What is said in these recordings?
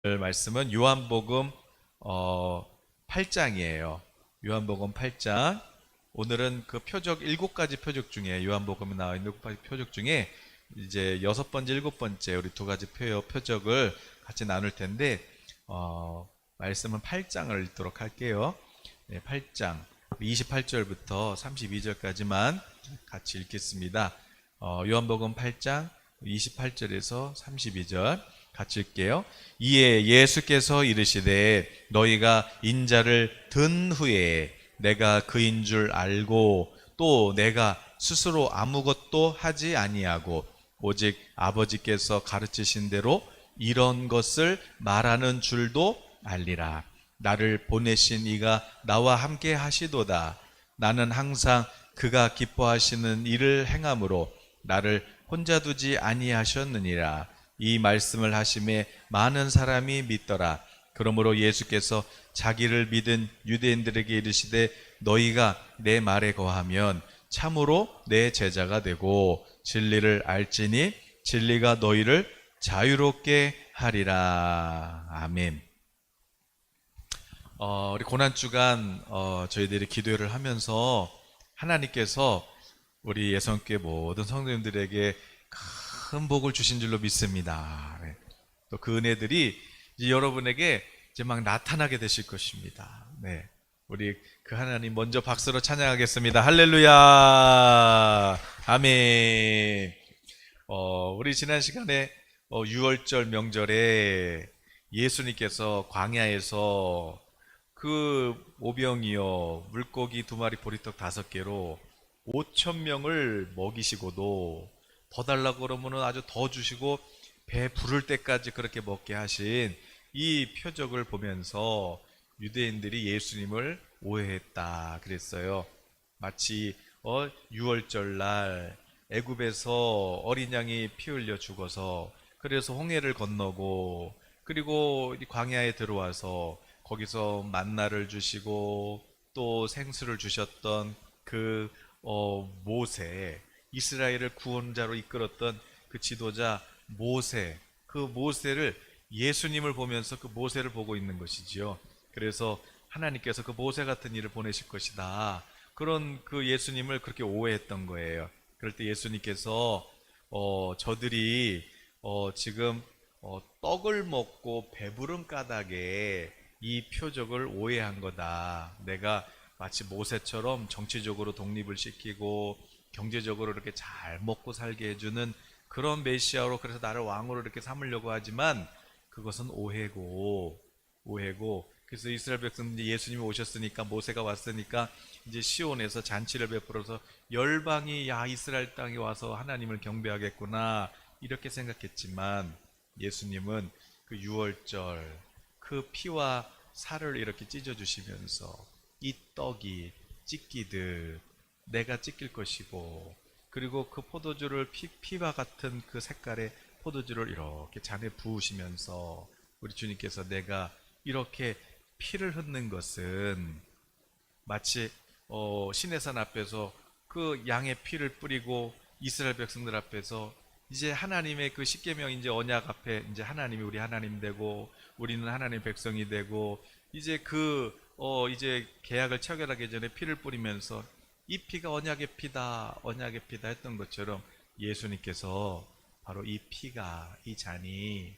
말씀은 요한복음 8장이에요. 요한복음 8장. 오늘은 그 표적 7가지 표적 중에 요한복음에 나와 있는 7가지 표적 중에 이제 6번째, 7번째 우리 2가지 표적을 같이 나눌 텐데 말씀은 8장을 읽도록 할게요. 네, 8장 28절부터 32절까지만 같이 읽겠습니다. 요한복음 8장 28절에서 32절 같이 읽게요. 이에 예수께서 이르시되 너희가 인자를 든 후에 내가 그인 줄 알고 또 내가 스스로 아무것도 하지 아니하고 오직 아버지께서 가르치신 대로 이런 것을 말하는 줄도 알리라. 나를 보내신 이가 나와 함께 하시도다. 나는 항상 그가 기뻐하시는 일을 행함으로 나를 혼자 두지 아니하셨느니라. 이 말씀을 하심에 많은 사람이 믿더라. 그러므로 예수께서 자기를 믿은 유대인들에게 이르시되 너희가 내 말에 거하면 참으로 내 제자가 되고 진리를 알지니 진리가 너희를 자유롭게 하리라. 아멘. 우리 고난주간 저희들이 기도를 하면서 하나님께서 우리 예성교회 모든 성도님들에게 큰 복을 주신 줄로 믿습니다. 네. 또 그 은혜들이 이제 여러분에게 이제 막 나타나게 되실 것입니다. 네. 우리 그 하나님 먼저 박수로 찬양하겠습니다. 할렐루야. 아멘. 우리 지난 시간에 6월절 명절에 예수님께서 광야에서 그 오병이어 물고기 2마리 보리떡 5개로 5천 명을 먹이시고도 더 달라고 그러면은 아주 더 주시고 배 부를 때까지 그렇게 먹게 하신 이 표적을 보면서 유대인들이 예수님을 오해했다 그랬어요. 마치 6월절 날 애굽에서 어린 양이 피 흘려 죽어서 그래서 홍해를 건너고 그리고 광야에 들어와서 거기서 만나를 주시고 또 생수를 주셨던 그 모세, 이스라엘을 구원자로 이끌었던 그 지도자 모세, 그 모세를 예수님을 보면서 그 모세를 보고 있는 것이지요. 그래서 하나님께서 그 모세 같은 일을 보내실 것이다. 그런 그 예수님을 그렇게 오해했던 거예요. 그럴 때 예수님께서 저들이 지금 떡을 먹고 배부른 까닭에 이 표적을 오해한 거다. 내가 마치 모세처럼 정치적으로 독립을 시키고 경제적으로 이렇게 잘 먹고 살게 해주는 그런 메시아로 그래서 나를 왕으로 이렇게 삼으려고 하지만 그것은 오해고 그래서 이스라엘 백성들이 예수님이 오셨으니까 모세가 왔으니까 이제 시온에서 잔치를 베풀어서 열방이 야 이스라엘 땅에 와서 하나님을 경배하겠구나 이렇게 생각했지만 예수님은 그 유월절 그 피와 살을 이렇게 찢어 주시면서 이 떡이 찢기듯 내가 찢길 것이고 그리고 그 포도주를 피와 같은 그 색깔의 포도주를 이렇게 잔에 부으시면서 우리 주님께서 내가 이렇게 피를 흘는 것은 마치 시내산 앞에서 그 양의 피를 뿌리고 이스라엘 백성들 앞에서 이제 하나님의 그 십계명 이제 언약 앞에 이제 하나님이 우리 하나님 되고 우리는 하나님 백성이 되고 이제 이제 계약을 체결하기 전에 피를 뿌리면서 이 피가 언약의 피다 했던 것처럼 예수님께서 바로 이 피가 이 잔이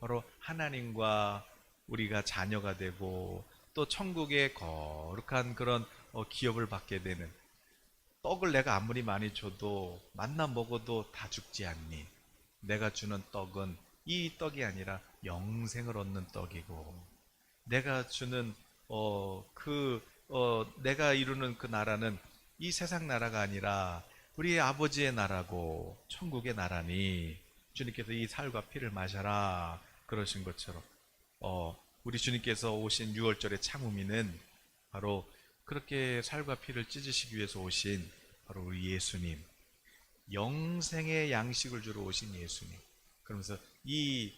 바로 하나님과 우리가 자녀가 되고 또 천국의 거룩한 그런 기업을 받게 되는 떡을 내가 아무리 많이 줘도 만나 먹어도 다 죽지 않니? 내가 주는 떡은 이 떡이 아니라 영생을 얻는 떡이고 내가 주는 내가 이루는 그 나라는 이 세상 나라가 아니라 우리의 아버지의 나라고 천국의 나라니 주님께서 이 살과 피를 마셔라 그러신 것처럼 우리 주님께서 오신 6월절의 참음이는 바로 그렇게 살과 피를 찢으시기 위해서 오신 바로 우리 예수님, 영생의 양식을 주러 오신 예수님. 그러면서 이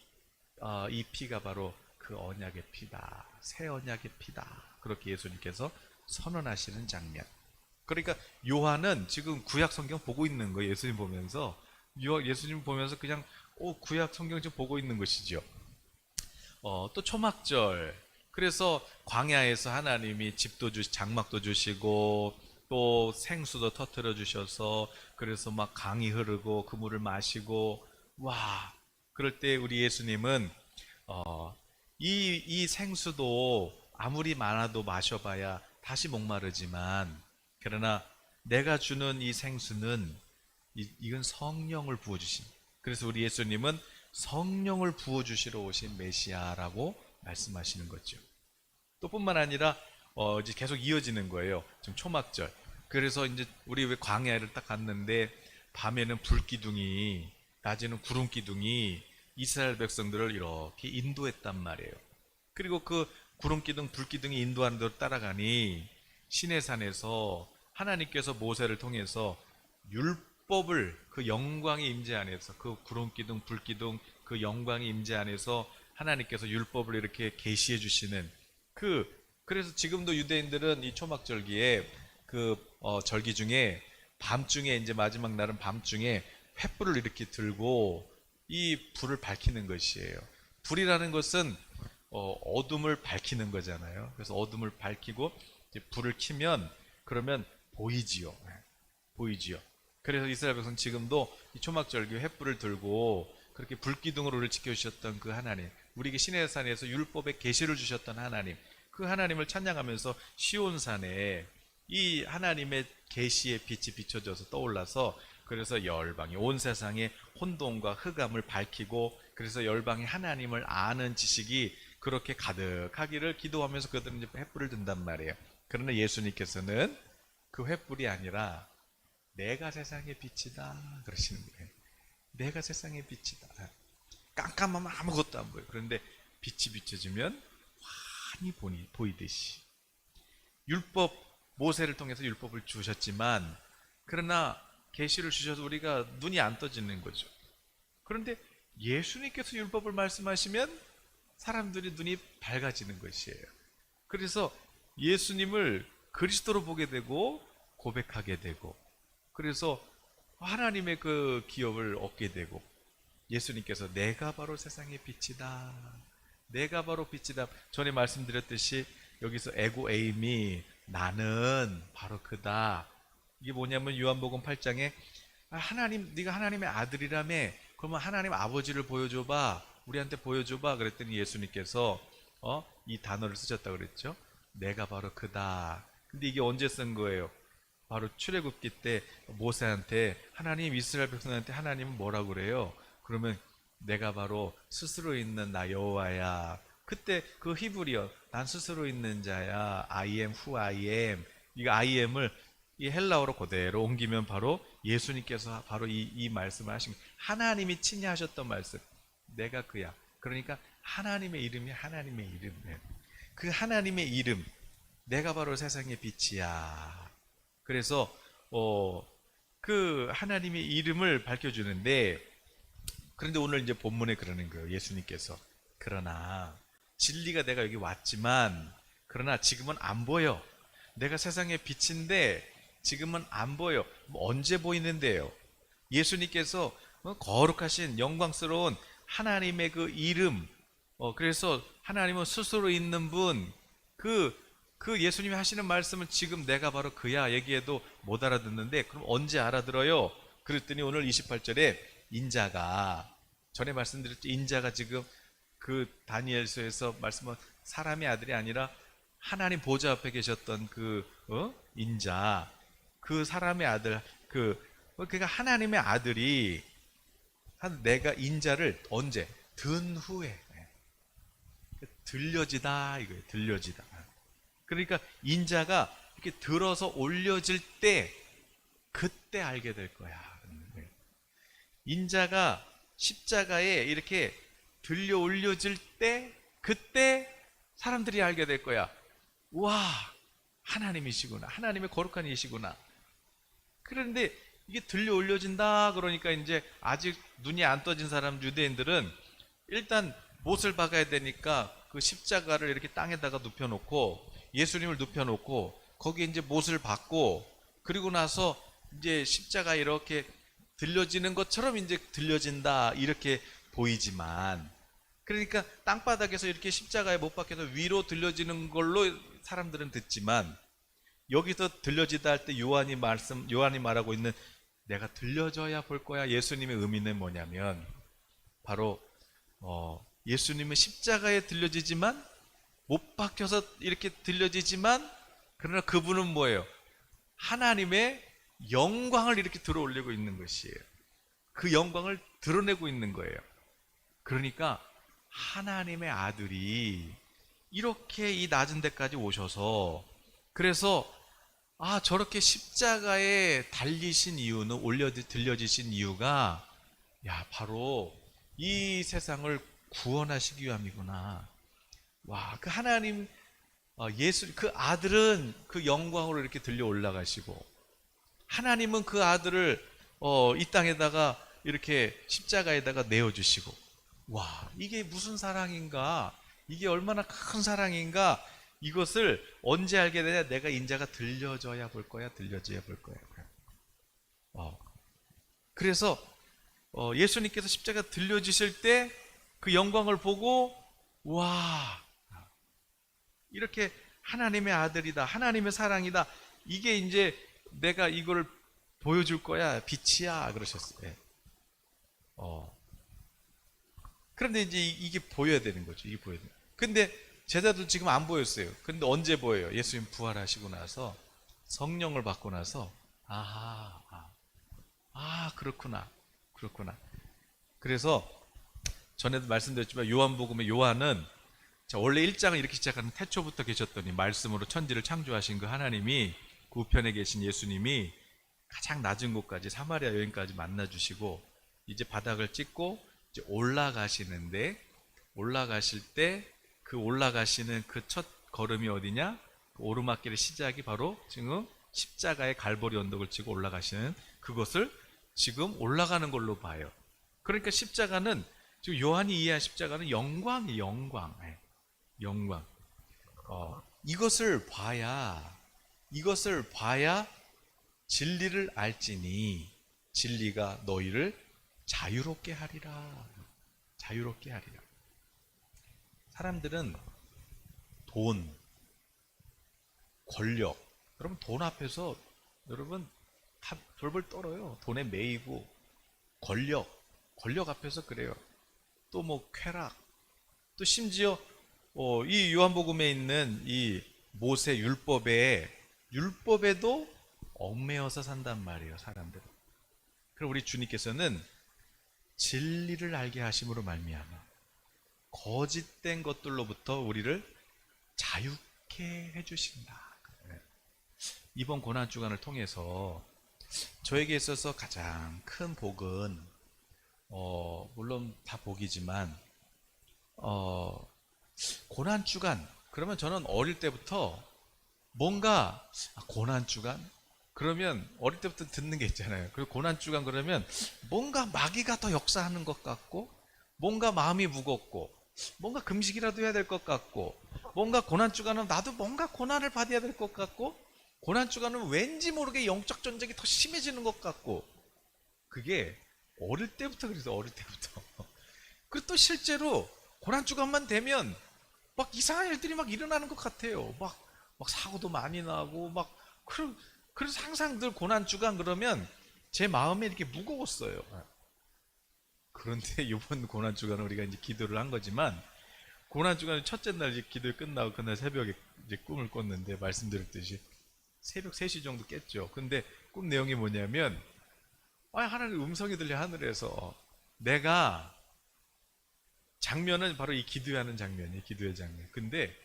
피가 바로 그 언약의 피다, 새 언약의 피다. 그렇게 예수님께서 선언하시는 장면. 그러니까 요한은 지금 구약 성경 보고 있는 거예요. 예수님 보면서 예수님 보면서 그냥 구약 성경 좀 보고 있는 것이죠. 또 초막절. 그래서 광야에서 하나님이 집도 장막도 주시고 또 생수도 터뜨려 주셔서 그래서 막 강이 흐르고 그 물을 마시고 와 그럴 때 우리 예수님은 이 생수도 아무리 많아도 마셔봐야 다시 목마르지만 그러나 내가 주는 이 생수는 이건 성령을 부어주신 그래서 우리 예수님은 성령을 부어주시러 오신 메시아라고 말씀하시는 거죠. 또 뿐만 아니라 이제 계속 이어지는 거예요. 지금 초막절. 그래서 이제 우리 왜 광야를 딱 갔는데 밤에는 불기둥이 낮에는 구름기둥이 이스라엘 백성들을 이렇게 인도했단 말이에요. 그리고 그 구름기둥 불기둥이 인도하는 대로 따라가니 시내산에서 하나님께서 모세를 통해서 율법을 그 영광의 임재 안에서 그 구름기둥 불기둥 그 영광의 임재 안에서 하나님께서 율법을 이렇게 계시해 주시는 그래서 지금도 유대인들은 이 초막절기에 절기 중에 밤중에 이제 마지막 날은 밤중에 횃불을 이렇게 들고 이 불을 밝히는 것이에요. 불이라는 것은 어둠을 밝히는 거잖아요. 그래서 어둠을 밝히고 이제 불을 켜면 그러면 보이지요. 보이지요. 그래서 이스라엘 백성 지금도 이 초막절기 횃불을 들고 그렇게 불기둥으로를 지켜주셨던 그 하나님, 우리에게 시내산에서 율법의 계시를 주셨던 하나님, 그 하나님을 찬양하면서 시온산에 이 하나님의 계시의 빛이 비춰져서 떠올라서 그래서 열방이 온 세상에 혼돈과 흑암을 밝히고 그래서 열방이 하나님을 아는 지식이 그렇게 가득하기를 기도하면서 그들은 이제 횃불을 든단 말이에요. 그러나 예수님께서는 그 횃불이 아니라 내가 세상의 빛이다 그러시는 거예요. 내가 세상의 빛이다. 깜깜하면 아무것도 안 보여. 그런데 빛이 비춰지면 환히 보이듯이. 율법 모세를 통해서 율법을 주셨지만 그러나 계시를 주셔서 우리가 눈이 안 떠지는 거죠. 그런데 예수님께서 율법을 말씀하시면 사람들이 눈이 밝아지는 것이에요. 그래서 예수님을 그리스도로 보게 되고 고백하게 되고 그래서 하나님의 그 기업을 얻게 되고 예수님께서 내가 바로 세상의 빛이다. 내가 바로 빛이다. 전에 말씀드렸듯이 여기서 에고 에임이 나는 바로 그다. 이게 뭐냐면 요한복음 8장에 하나님 네가 하나님의 아들이라며 그러면 하나님 아버지를 보여줘봐. 우리한테 보여줘봐. 그랬더니 예수님께서 이 단어를 쓰셨다 그랬죠. 내가 바로 그다. 근데 이게 언제 쓴 거예요? 바로 출애굽기 때 모세한테 하나님 이스라엘 백성한테 하나님은 뭐라고 그래요? 그러면 내가 바로 스스로 있는 나 여호와야. 그때 그 히브리어 난 스스로 있는 자야. I am who I am. 이거 I am을 이 헬라어로 그대로 옮기면 바로 예수님께서 바로 이 말씀을 하신 거예요. 하나님이 친히 하셨던 말씀. 내가 그야. 그러니까 하나님의 이름이 하나님의 이름이에요. 그 하나님의 이름. 내가 바로 세상의 빛이야. 그래서 그 하나님의 이름을 밝혀주는데 그런데 오늘 이제 본문에 그러는 거예요. 예수님께서 그러나 진리가 내가 여기 왔지만 그러나 지금은 안 보여. 내가 세상의 빛인데 지금은 안 보여. 언제 보이는데요? 예수님께서 거룩하신 영광스러운 하나님의 그 이름 그래서 하나님은 스스로 있는 분 그 예수님이 하시는 말씀은 지금 내가 바로 그야 얘기해도 못 알아듣는데 그럼 언제 알아들어요? 그랬더니 오늘 28절에 인자가 전에 말씀드렸죠. 인자가 지금 그 다니엘서에서 말씀한 사람의 아들이 아니라 하나님 보좌 앞에 계셨던 인자 그 사람의 아들 그러니까 하나님의 아들이 내가 인자를 언제 든 후에 들려지다 이거예요. 들려지다. 그러니까 인자가 이렇게 들어서 올려질 때 그때 알게 될 거야. 인자가 십자가에 이렇게 들려 올려질 때 그때 사람들이 알게 될 거야. 와, 하나님이시구나. 하나님의 거룩한 이시구나. 그런데 이게 들려 올려진다 그러니까 이제 아직 눈이 안 떠진 사람 유대인들은 일단 못을 박아야 되니까 그 십자가를 이렇게 땅에다가 눕혀놓고 예수님을 눕혀놓고 거기에 이제 못을 박고 그리고 나서 이제 십자가 이렇게 들려지는 것처럼 이제 들려진다 이렇게 보이지만 그러니까 땅바닥에서 이렇게 십자가에 못 박혀서 위로 들려지는 걸로 사람들은 듣지만, 여기서 들려지다 할 때 요한이 말하고 있는 내가 들려져야 볼 거야, 예수님의 의미는 뭐냐면, 바로 예수님은 십자가에 들려지지만, 못 박혀서 이렇게 들려지지만, 그러나 그분은 뭐예요? 하나님의 영광을 이렇게 들어올리고 있는 것이에요. 그 영광을 드러내고 있는 거예요. 그러니까 하나님의 아들이 이렇게 이 낮은 데까지 오셔서, 그래서 저렇게 십자가에 달리신 이유는, 들려지신 이유가 바로 이 세상을 구원하시기 위함이구나. 와, 그 하나님, 예수 그 아들은 그 영광으로 이렇게 들려 올라가시고, 하나님은 그 아들을 이 땅에다가 이렇게 십자가에다가 내어주시고, 와, 이게 무슨 사랑인가, 이게 얼마나 큰 사랑인가, 이것을 언제 알게 되냐? 내가 인자가 들려줘야 볼 거야, 들려줘야 볼 거야. 그래서 예수님께서 십자가 들려주실 때 그 영광을 보고, 와, 이렇게 하나님의 아들이다, 하나님의 사랑이다, 이게 이제 내가 이걸 보여줄 거야, 빛이야, 그러셨어요. 그런데 이제 이게 보여야 되는 거죠. 이게 보여야 돼요. 근데 제자도 지금 안 보였어요. 근데 언제 보여요? 예수님 부활하시고 나서, 성령을 받고 나서, 그렇구나. 그래서 전에도 말씀드렸지만, 요한복음의 요한은, 원래 1장을 이렇게 시작하는, 태초부터 계셨더니 말씀으로 천지를 창조하신 그 하나님이, 그 우편에 계신 예수님이 가장 낮은 곳까지, 사마리아 여인까지 만나주시고, 이제 바닥을 찍고 이제 올라가시는데, 올라가실 때 그 올라가시는 그 첫 걸음이 어디냐? 그 오르막길의 시작이 바로 지금 십자가의 갈보리 언덕을 치고 올라가시는 그것을 지금 올라가는 걸로 봐요. 그러니까 십자가는, 지금 요한이 이해한 십자가는 영광이에요. 영광. 이것을 봐야 진리를 알지니 진리가 너희를 자유롭게 하리라. 사람들은 돈, 권력, 여러분 돈 앞에서 여러분 다 벌벌 떨어요. 돈에 매이고, 권력 앞에서 그래요. 또 뭐 쾌락, 또 심지어 이 요한복음에 있는 이 모세 율법에도 얽매여서 산단 말이에요, 사람들은. 그럼 우리 주님께서는 진리를 알게 하심으로 말미암아 거짓된 것들로부터 우리를 자유케 해주신다. 이번 고난주간을 통해서 저에게 있어서 가장 큰 복은, 물론 다 복이지만, 고난주간, 그러면 저는 어릴 때부터 뭔가, 고난주간? 그러면 어릴 때부터 듣는 게 있잖아요. 그리고 고난주간 그러면 뭔가 마귀가 더 역사하는 것 같고, 뭔가 마음이 무겁고, 뭔가 금식이라도 해야 될 것 같고, 뭔가 고난주간은 나도 뭔가 고난을 받아야 될 것 같고, 고난주간은 왠지 모르게 영적 전쟁이 더 심해지는 것 같고, 그게 어릴 때부터 그래서, 어릴 때부터. 그리고 또 실제로 고난주간만 되면 막 이상한 일들이 막 일어나는 것 같아요. 막 사고도 많이 나고, 그래서 항상 늘 고난주간 그러면 제 마음이 이렇게 무거웠어요. 그런데 이번 고난주간은 우리가 이제 기도를 한 거지만, 고난주간 첫째 날 이제 기도 끝나고 그날 새벽에 이제 꿈을 꿨는데, 말씀드렸듯이 새벽 3시 정도 깼죠. 근데 꿈 내용이 뭐냐면, 하나님 음성이 들려, 하늘에서. 내가, 장면은 바로 이 기도하는 장면이에요. 기도의 장면. 근데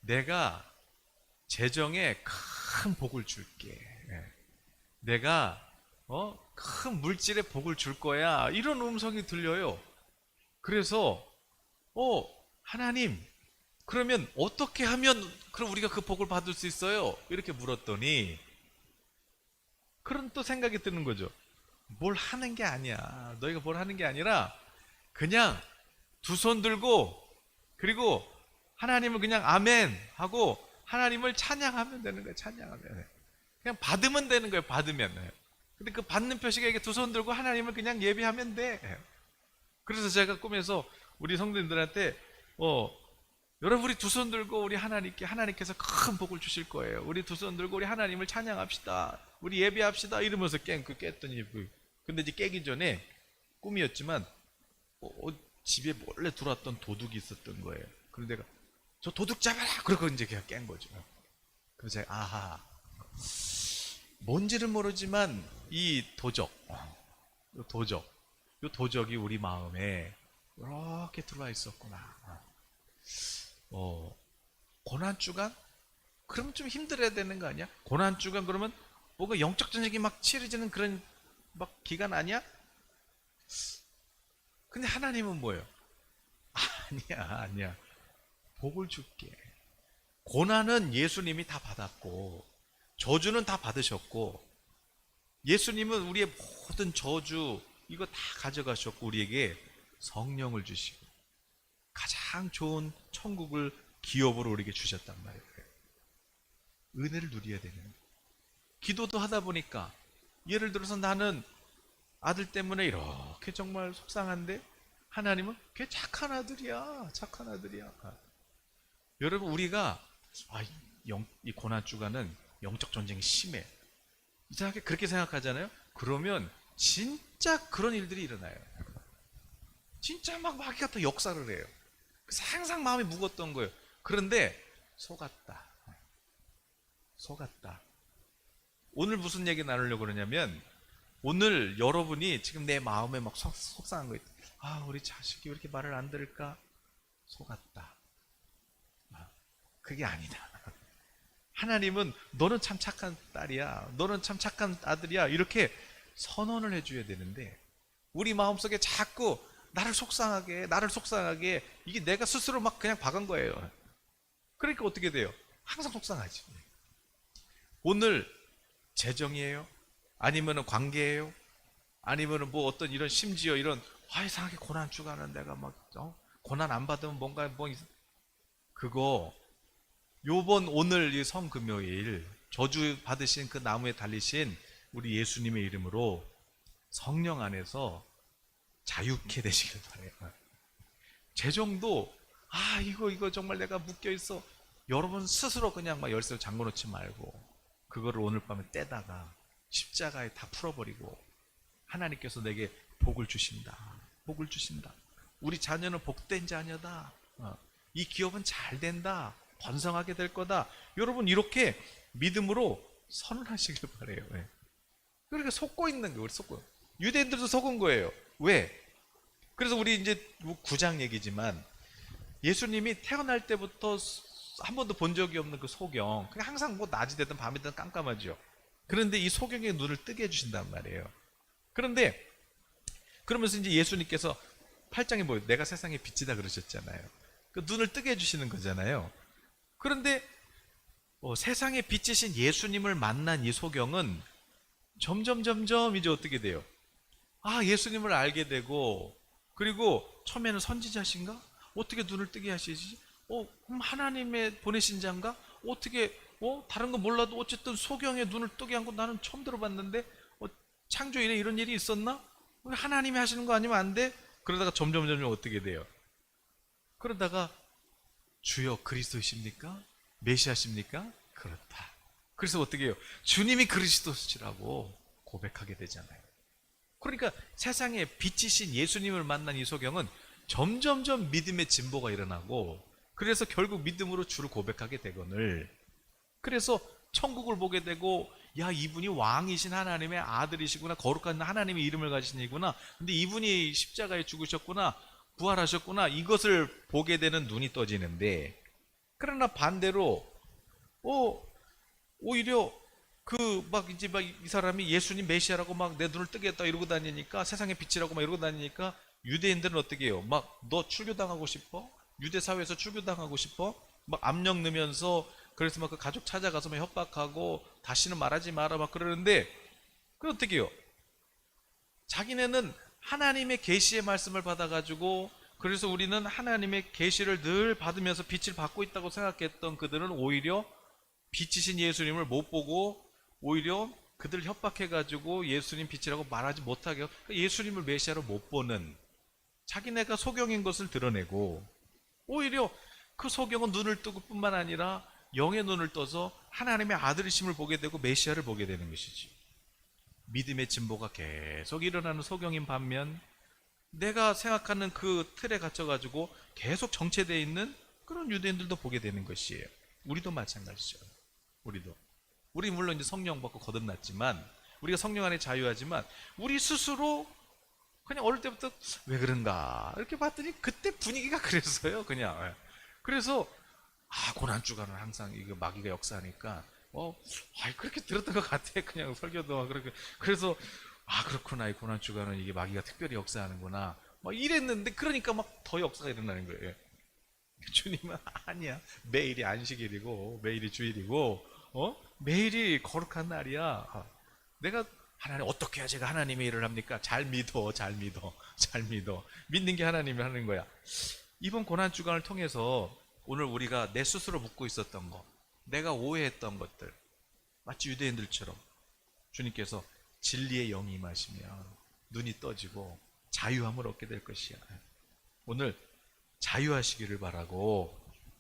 내가 재정에 큰 복을 줄게. 내가 큰 물질의 복을 줄 거야. 이런 음성이 들려요. 그래서 하나님, 그러면 어떻게 하면 그럼 우리가 그 복을 받을 수 있어요? 이렇게 물었더니, 그런 또 생각이 드는 거죠. 뭘 하는 게 아니야. 너희가 뭘 하는 게 아니라 그냥 두 손 들고, 그리고 하나님을 그냥 아멘 하고 하나님을 찬양하면 되는 거예요. 찬양하면. 그냥 받으면 되는 거예요. 받으면. 근데 그 받는 표시가 이게 두 손 들고 하나님을 그냥 예배하면 돼. 그래서 제가 꿈에서 우리 성도님들한테 여러분 우리 두 손 들고 우리 하나님께서 큰 복을 주실 거예요. 우리 두 손 들고 우리 하나님을 찬양합시다. 우리 예배합시다. 이러면서 깼더니 근데 이제 깨기 전에 꿈이었지만 집에 몰래 들어왔던 도둑이 있었던 거예요. 그런데 내가 저 도둑 잡아라. 그러고 이제 그냥 깬 거죠. 그래서 제가 아하, 뭔지는 모르지만 이 도적이 우리 마음에 이렇게 들어와 있었구나. 고난주간? 그러면 좀 힘들어야 되는 거 아니야? 고난주간 그러면 뭔가 영적 전쟁이 막 치러지는 그런 막 기간 아니야? 근데 하나님은 뭐예요? 아니야. 복을 줄게. 고난은 예수님이 다 받았고 저주는 다 받으셨고 예수님은 우리의 모든 저주 이거 다 가져가셨고 우리에게 성령을 주시고 가장 좋은 천국을 기업으로 우리에게 주셨단 말이에요. 은혜를 누려야 되는 거예요. 기도도 하다 보니까 예를 들어서 나는 아들 때문에 이렇게 정말 속상한데 하나님은 걔 착한 아들이야. 여러분 우리가 이 고난주간은 영적 전쟁이 심해. 이상하게 그렇게 생각하잖아요. 그러면 진짜 그런 일들이 일어나요. 진짜 막 마귀가 또 역사를 해요. 그래서 항상 마음이 무겁던 거예요. 그런데 속았다. 오늘 무슨 얘기 나누려고 그러냐면 오늘 여러분이 지금 내 마음에 막 속상한 거 있다. 우리 자식이 왜 이렇게 말을 안 들을까? 속았다. 그게 아니다. 하나님은 너는 참 착한 딸이야. 너는 참 착한 아들이야. 이렇게 선언을 해줘야 되는데 우리 마음속에 자꾸 나를 속상하게 이게 내가 스스로 막 그냥 박은 거예요. 그러니까 어떻게 돼요? 항상 속상하지. 오늘 재정이에요? 아니면 관계예요? 아니면 뭐 어떤 이런 심지어 이런 이상하게 고난 주간은 내가 막 고난 안 받으면 뭔가 그거 요번 오늘 이 성금요일 저주 받으신 그 나무에 달리신 우리 예수님의 이름으로 성령 안에서 자유케 되시길 바래요. 재정도 이거 정말 내가 묶여 있어. 여러분 스스로 그냥 막 열쇠를 잠궈 놓지 말고 그거를 오늘 밤에 떼다가 십자가에 다 풀어버리고 하나님께서 내게 복을 주신다. 우리 자녀는 복된 자녀다. 이 기업은 잘 된다. 번성하게 될 거다. 여러분 이렇게 믿음으로 선언하시길 바래요. 그러니까 속고 있는 거예요. 유대인들도 속은 거예요. 왜? 그래서 우리 이제 9장 얘기지만 예수님이 태어날 때부터 한 번도 본 적이 없는 그 소경, 그냥 항상 뭐 낮이 되든 밤이 되든 깜깜하죠. 그런데 이 소경의 눈을 뜨게 해주신단 말이에요. 그런데 그러면서 이제 예수님께서 8장에 뭐예요? 내가 세상의 빛이다 그러셨잖아요. 그 눈을 뜨게 해주시는 거잖아요. 그런데 세상의 빛이신 예수님을 만난 이 소경은 점점 이제 어떻게 돼요? 예수님을 알게 되고 그리고 처음에는 선지자신가? 어떻게 눈을 뜨게 하시지? 그럼 하나님의 보내신 자인가? 어떻게 다른 거 몰라도 어쨌든 소경의 눈을 뜨게 한 거 나는 처음 들어봤는데 창조일에 이런 일이 있었나? 하나님이 하시는 거 아니면 안 돼? 그러다가 점점 어떻게 돼요? 그러다가 주여 그리스도이십니까? 메시아십니까? 그렇다. 그래서 어떻게 해요? 주님이 그리스도시라고 고백하게 되잖아요. 그러니까 세상에 빛이신 예수님을 만난 이 소경은 점점 믿음의 진보가 일어나고 그래서 결국 믿음으로 주를 고백하게 되거늘 그래서 천국을 보게 되고 이분이 왕이신 하나님의 아들이시구나. 거룩한 하나님의 이름을 가지신 이구나. 근데 이분이 십자가에 죽으셨구나. 부활하셨구나. 이것을 보게 되는 눈이 떠지는데 그러나 반대로 오히려 이 사람이 예수님 메시아라고 막 내 눈을 뜨게 했다 이러고 다니니까 세상의 빛이라고 막 이러고 다니니까 유대인들은 어떻게 해요? 막 너 출교당하고 싶어? 유대 사회에서 출교당하고 싶어? 막 압력 넣으면서 그래서 막 그 가족 찾아가서 막 협박하고 다시는 말하지 마라 막 그러는데 그 어떻게 해요? 자기네는 하나님의 계시의 말씀을 받아가지고 그래서 우리는 하나님의 계시를 늘 받으면서 빛을 받고 있다고 생각했던 그들은 오히려 빛이신 예수님을 못 보고 오히려 그들 협박해가지고 예수님 빛이라고 말하지 못하게 예수님을 메시아로 못 보는 자기네가 소경인 것을 드러내고, 오히려 그 소경은 눈을 뜨고 뿐만 아니라 영의 눈을 떠서 하나님의 아들이심을 보게 되고 메시아를 보게 되는 것이지. 믿음의 진보가 계속 일어나는 소경인 반면, 내가 생각하는 그 틀에 갇혀가지고 계속 정체되어 있는 그런 유대인들도 보게 되는 것이에요. 우리도 마찬가지죠. 우리 물론 이제 성령 받고 거듭났지만, 우리가 성령 안에 자유하지만, 우리 스스로 그냥 어릴 때부터 왜 그런가 이렇게 봤더니 그때 분위기가 그랬어요. 그냥. 그래서 고난주간은 항상 이거 마귀가 역사하니까 그렇게 들었던 것 같아. 그냥 설교도 그렇게. 그래서 그렇구나, 이 고난주간은 이게 마귀가 특별히 역사하는구나 막 이랬는데, 그러니까 막 더 역사가 일어나는 거예요. 주님은 아니야, 매일이 안식일이고 매일이 주일이고 매일이 거룩한 날이야. 내가 하나님 어떻게 해야 제가 하나님의 일을 합니까? 잘 믿어. 믿는 게 하나님이 하는 거야. 이번 고난주간을 통해서 오늘 우리가 내 스스로 묻고 있었던 거, 내가 오해했던 것들, 마치 유대인들처럼 주님께서 진리의 영이 임하시면 눈이 떠지고 자유함을 얻게 될 것이야. 오늘 자유하시기를 바라고,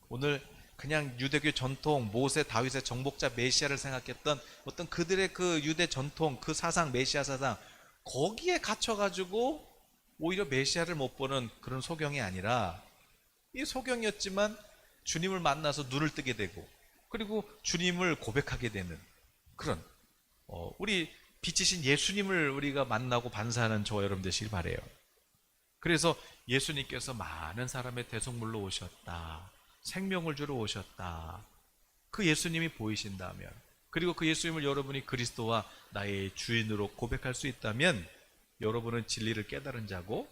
오늘 그냥 유대교 전통, 모세, 다윗의 정복자 메시아를 생각했던 어떤 그들의 그 유대 전통, 그 사상, 메시아 사상, 거기에 갇혀가지고 오히려 메시아를 못 보는 그런 소경이 아니라, 이 소경이었지만 주님을 만나서 눈을 뜨게 되고, 그리고 주님을 고백하게 되는 그런, 우리 빛이신 예수님을 우리가 만나고 반사하는 저와 여러분 되시길 바라요. 그래서 예수님께서 많은 사람의 대속물로 오셨다, 생명을 주러 오셨다, 그 예수님이 보이신다면, 그리고 그 예수님을 여러분이 그리스도와 나의 주인으로 고백할 수 있다면, 여러분은 진리를 깨달은 자고,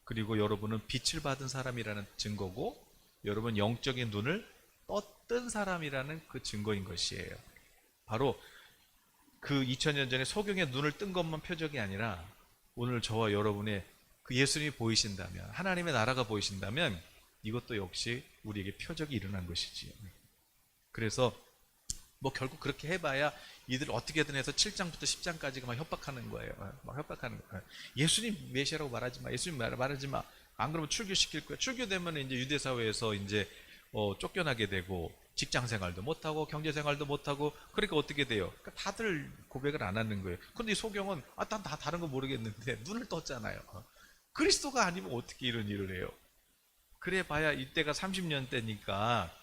그리고 여러분은 빛을 받은 사람이라는 증거고, 여러분 영적인 눈을 떴던 사람이라는 그 증거인 것이에요. 바로 그 2000년 전에 소경의 눈을 뜬 것만 표적이 아니라, 오늘 저와 여러분의 그 예수님이 보이신다면, 하나님의 나라가 보이신다면, 이것도 역시 우리에게 표적이 일어난 것이지요. 그래서 결국 그렇게 해봐야 이들 어떻게든 해서 7장부터 10장까지가 막 협박하는 거예요. 막 협박하는 거예요. 예수님 메시아라고 말하지 마. 예수님 말하지 마. 안 그러면 출교시킬 거야. 출교되면 이제 유대 사회에서 이제 쫓겨나게 되고, 직장 생활도 못하고 경제 생활도 못하고, 그러니까 어떻게 돼요? 그러니까 다들 고백을 안 하는 거예요. 그런데 이 소경은 난 다 다른 거 모르겠는데 눈을 떴잖아요. 그리스도가 아니면 어떻게 이런 일을 해요? 그래 봐야 이때가 30년 때니까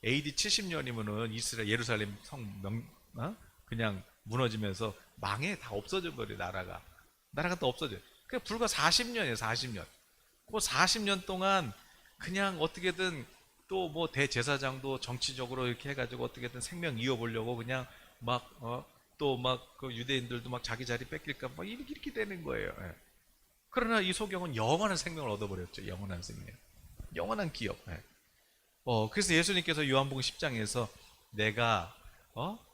AD 70년이면은 이스라엘 예루살렘 그냥 무너지면서 망해, 다 없어져 버려. 나라가 또 없어져. 그냥 불과 40년이에요. 40년. 그 40년 동안 그냥 어떻게든 또 대제사장도 정치적으로 이렇게 해가지고 어떻게든 생명 이어보려고 그냥 그 유대인들도 막 자기 자리 뺏길까 막 이렇게 되는 거예요. 예. 그러나 이 소경은 영원한 생명을 얻어버렸죠. 영원한 생명, 영원한 기업. 예. 그래서 예수님께서 요한복음 10장에서 내가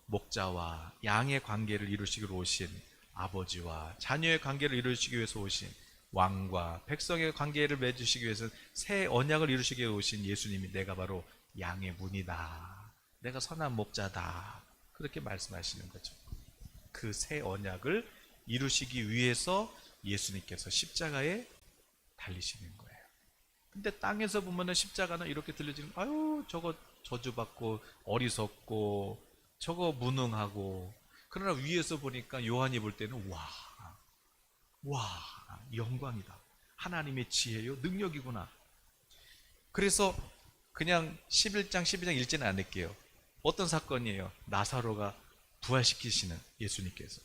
목자와 양의 관계를 이루시기로 오신 아버지와 자녀의 관계를 이루시기 위해서 오신 왕과 백성의 관계를 맺으시기 위해서 새 언약을 이루시기 위해 오신 예수님이 내가 바로 양의 문이다, 내가 선한 목자다, 그렇게 말씀하시는 거죠. 그 새 언약을 이루시기 위해서 예수님께서 십자가에 달리시는 거예요. 근데 땅에서 보면은 십자가는 이렇게 들려지는, 저거 저주받고 어리석고 저거 무능하고, 그러나 위에서 보니까 요한이 볼 때는 와 영광이다, 하나님의 지혜요, 능력이구나. 그래서 그냥 11장 12장 읽지는 않을게요. 어떤 사건이에요? 나사로가 부활시키시는 예수님께서,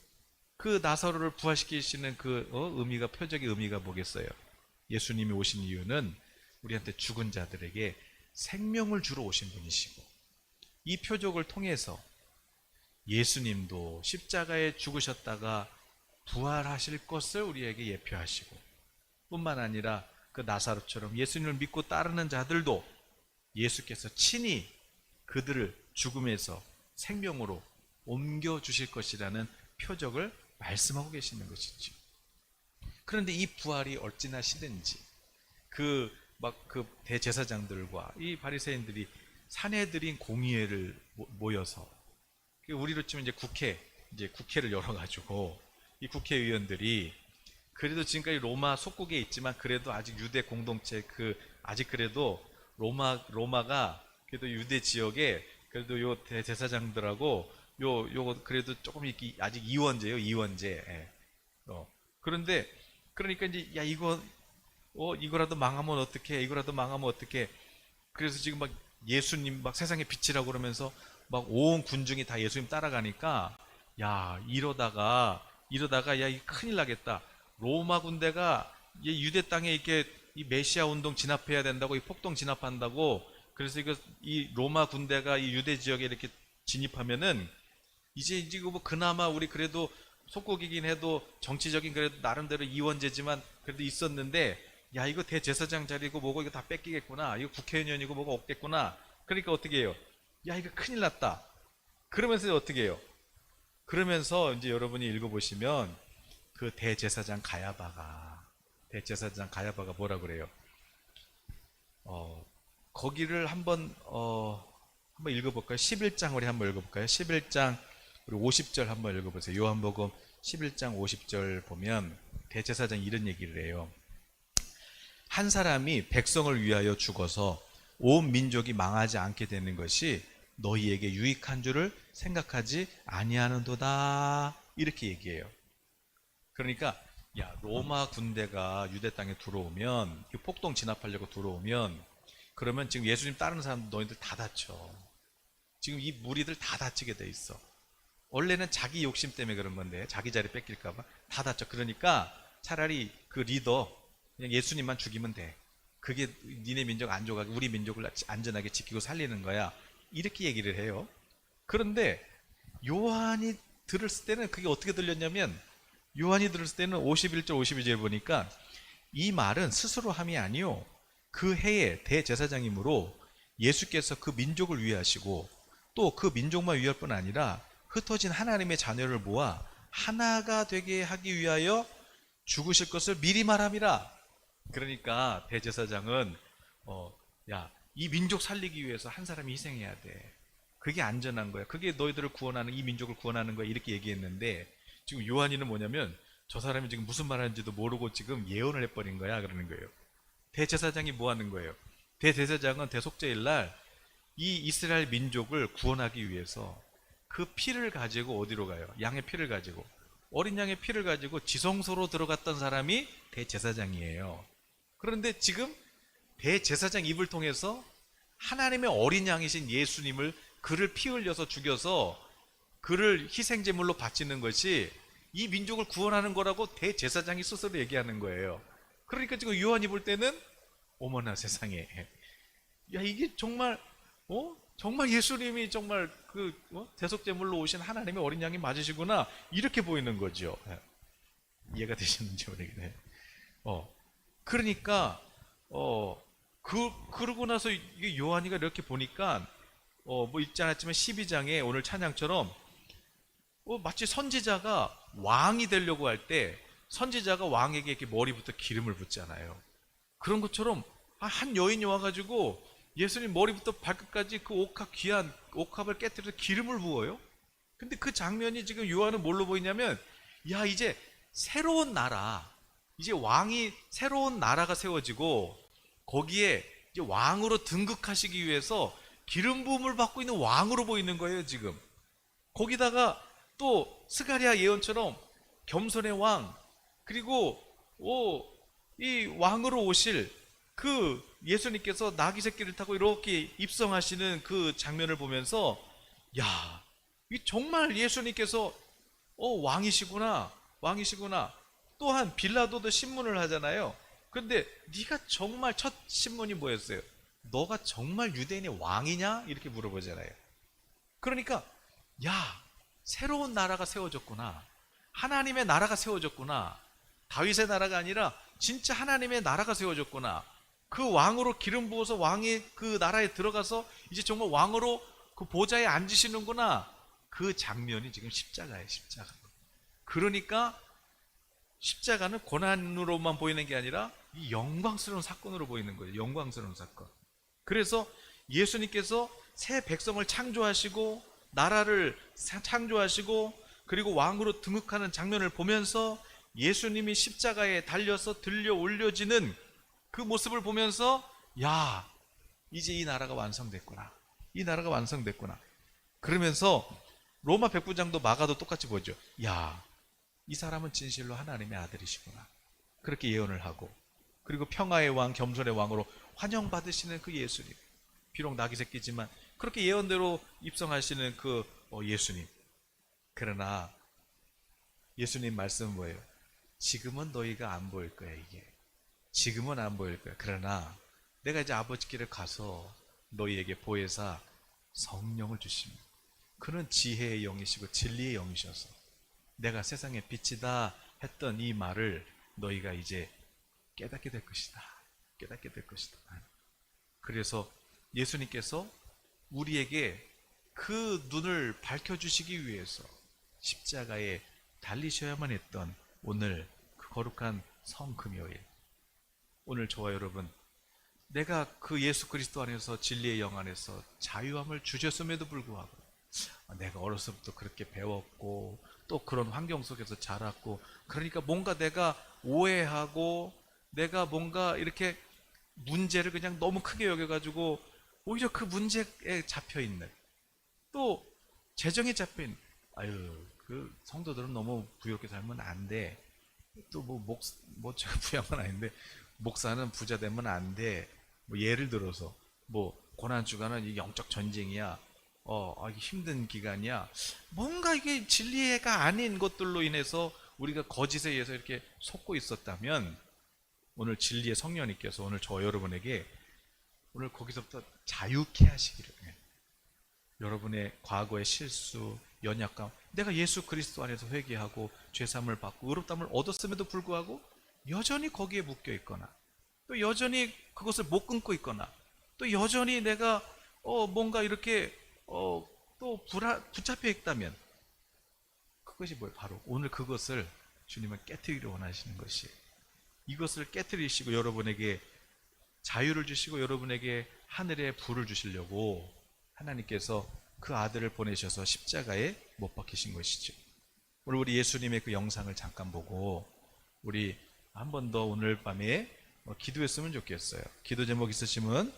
그 나사로를 부활시키시는 그 의미가, 표적의 의미가 뭐겠어요? 예수님이 오신 이유는 우리한테 죽은 자들에게 생명을 주러 오신 분이시고, 이 표적을 통해서 예수님도 십자가에 죽으셨다가 부활하실 것을 우리에게 예표하시고, 뿐만 아니라 그 나사로처럼 예수님을 믿고 따르는 자들도 예수께서 친히 그들을 죽음에서 생명으로 옮겨주실 것이라는 표적을 말씀하고 계시는 것이죠. 그런데 이 부활이 어찌나 싫은지 그 대제사장들과 이 바리새인들이 사내들인 공의회를 모여서, 우리로 치면 이제 국회를 열어가지고 이 국회의원들이 그래도 지금까지 로마 속국에 있지만 그래도 아직 유대 공동체 아직 그래도 로마가 그래도 유대 지역에 그래도 요 대제사장들하고 요거 그래도 조금 이렇게 아직 이원제요, 이원제. 예. 그런데 그러니까 이제 야 이거라도 망하면 어떡해, 이거라도 망하면 어떡해. 그래서 지금 막 예수님 막 세상의 빛이라고 그러면서 막 온 군중이 다 예수님 따라가니까 야 이러다가 야 이 큰일 나겠다. 로마 군대가 이 유대 땅에 이렇게 이 메시아 운동 진압해야 된다고, 이 폭동 진압한다고. 그래서 이 로마 군대가 이 유대 지역에 이렇게 진입하면은 이제 뭐 그나마 우리 그래도 속국이긴 해도 정치적인 그래도 나름대로 이원제지만 그래도 있었는데 야 이거 대제사장 자리고 뭐고 이거 다 뺏기겠구나, 이거 국회의원이고 뭐가 없겠구나. 그러니까 어떻게 해요? 야 이거 큰일 났다. 그러면서 어떻게 해요? 그러면서 이제 여러분이 읽어보시면 그 대제사장 가야바가 뭐라 그래요? 거기를 한번 읽어볼까요? 11장 우리 한번 읽어볼까요? 11장 우리 50절 한번 읽어보세요. 요한복음 11장 50절 보면 대제사장이 이런 얘기를 해요. 한 사람이 백성을 위하여 죽어서 온 민족이 망하지 않게 되는 것이 너희에게 유익한 줄을 생각하지 아니하는도다. 이렇게 얘기해요. 그러니까 야 로마 군대가 유대 땅에 들어오면, 폭동 진압하려고 들어오면, 그러면 지금 예수님 따르는 사람 너희들 다 다쳐. 지금 이 무리들 다 다치게 돼 있어. 원래는 자기 욕심 때문에 그런 건데 자기 자리 뺏길까봐 다 다쳐. 그러니까 차라리 그 리더 그냥 예수님만 죽이면 돼. 그게 니네 민족 안 줘가지고 우리 민족을 안전하게 지키고 살리는 거야. 이렇게 얘기를 해요. 그런데 요한이 들었을 때는 그게 어떻게 들렸냐면, 요한이 들었을 때는 51절 52절 보니까 이 말은 스스로 함이 아니요 그 해의 대제사장이므로 예수께서 그 민족을 위하시고 또 그 민족만 위할 뿐 아니라 흩어진 하나님의 자녀를 모아 하나가 되게 하기 위하여 죽으실 것을 미리 말함이라. 그러니까 대제사장은 이 민족 살리기 위해서 한 사람이 희생해야 돼. 그게 안전한 거야. 그게 너희들을 구원하는, 이 민족을 구원하는 거야. 이렇게 얘기했는데 지금 요한이는 뭐냐면 저 사람이 지금 무슨 말 하는지도 모르고 지금 예언을 해버린 거야. 그러는 거예요. 대제사장이 뭐 하는 거예요? 대제사장은 대속죄일 날 이 이스라엘 민족을 구원하기 위해서 그 피를 가지고 어디로 가요? 양의 피를 가지고, 어린 양의 피를 가지고 지성소로 들어갔던 사람이 대제사장이에요. 그런데 지금 대제사장 입을 통해서 하나님의 어린 양이신 예수님을 그를 피 흘려서 죽여서 그를 희생제물로 바치는 것이 이 민족을 구원하는 거라고 대제사장이 스스로 얘기하는 거예요. 그러니까 지금 요한이 볼 때는 어머나 세상에, 야 이게 정말 정말 예수님이 정말 대속제물로 오신 하나님의 어린 양이 맞으시구나, 이렇게 보이는 거죠. 이해가 되시는지 모르겠네. 그러니까 그러고 나서 이게 요한이가 이렇게 보니까 뭐 읽지 않았지만 12장에 오늘 찬양처럼 마치 선지자가 왕이 되려고 할 때 선지자가 왕에게 이렇게 머리부터 기름을 붓잖아요. 그런 것처럼 한 여인이 와가지고 예수님 머리부터 발끝까지 그 귀한 옥합을 깨뜨려서 기름을 부어요. 근데 그 장면이 지금 요한은 뭘로 보이냐면, 야 이제 새로운 나라, 이제 왕이, 새로운 나라가 세워지고 거기에 이제 왕으로 등극하시기 위해서 기름 부음을 받고 있는 왕으로 보이는 거예요. 지금 거기다가 또 스가랴 예언처럼 겸손의 왕, 그리고 이 왕으로 오실 그 예수님께서 나귀 새끼를 타고 이렇게 입성하시는 그 장면을 보면서 야, 이 정말 예수님께서 왕이시구나. 또한 빌라도도 신문을 하잖아요. 그런데 네가 정말 첫 신문이 뭐였어요? 너가 정말 유대인의 왕이냐? 이렇게 물어보잖아요. 그러니까 야, 새로운 나라가 세워졌구나. 하나님의 나라가 세워졌구나. 다윗의 나라가 아니라 진짜 하나님의 나라가 세워졌구나. 그 왕으로 기름 부어서 왕이 그 나라에 들어가서 이제 정말 왕으로 그 보좌에 앉으시는구나. 그 장면이 지금 십자가예요. 십자가. 그러니까 십자가는 고난으로만 보이는 게 아니라 이 영광스러운 사건으로 보이는 거예요. 영광스러운 사건. 그래서 예수님께서 새 백성을 창조하시고 나라를 창조하시고 그리고 왕으로 등극하는 장면을 보면서 예수님이 십자가에 달려서 들려 올려지는 그 모습을 보면서 야, 이제 이 나라가 완성됐구나. 이 나라가 완성됐구나. 그러면서 로마 백부장도 마가도 똑같이 보죠. 야, 이 사람은 진실로 하나님의 아들이시구나. 그렇게 예언을 하고, 그리고 평화의 왕, 겸손의 왕으로 환영받으시는 그 예수님. 비록 낙이 새끼지만 그렇게 예언대로 입성하시는 그 예수님. 그러나 예수님 말씀은 뭐예요? 지금은 너희가 안 보일 거야, 이게. 지금은 안 보일 거야. 그러나 내가 이제 아버지께를 가서 너희에게 보혜사 성령을 주십니다. 그는 지혜의 영이시고 진리의 영이셔서 내가 세상의 빛이다 했던 이 말을 너희가 이제 깨닫게 될 것이다. 깨닫게 될 것이다. 그래서 예수님께서 우리에게 그 눈을 밝혀주시기 위해서 십자가에 달리셔야만 했던 오늘 그 거룩한 성금요일. 오늘 저와 여러분, 내가 그 예수 그리스도 안에서 진리의 영 안에서 자유함을 주셨음에도 불구하고 내가 어려서부터 그렇게 배웠고 또 그런 환경 속에서 자랐고 그러니까 뭔가 내가 오해하고 내가 뭔가 이렇게 문제를 그냥 너무 크게 여겨가지고 오히려 그 문제에 잡혀있는 또 재정에 잡혀있는 아유 그 성도들은 너무 부유롭게 살면 안 돼. 또 제가 부양은 아닌데 목사는 부자 되면 안 돼. 뭐 예를 들어서 뭐 고난주간은 이 영적 전쟁이야. 이게 힘든 기간이야. 뭔가 이게 진리가 아닌 것들로 인해서 우리가 거짓에 의해서 이렇게 속고 있었다면 오늘 진리의 성령님께서 오늘 저 여러분에게 오늘 거기서부터 자유케 하시기를 여러분의 과거의 실수, 연약감 내가 예수 그리스도 안에서 회개하고 죄사함을 받고 의롭다함을 얻었음에도 불구하고 여전히 거기에 묶여 있거나 또 여전히 그것을 못 끊고 있거나 또 여전히 내가 뭔가 이렇게 또 붙잡혀 있다면 그것이 뭐예요? 바로 오늘 그것을 주님은 깨트리기를 원하시는 것이에요. 이것을 깨트리시고 여러분에게 자유를 주시고 여러분에게 하늘의 불을 주시려고 하나님께서 그 아들을 보내셔서 십자가에 못 박히신 것이죠. 오늘 우리 예수님의 그 영상을 잠깐 보고 우리 한 번 더 오늘 밤에 기도했으면 좋겠어요. 기도 제목 있으시면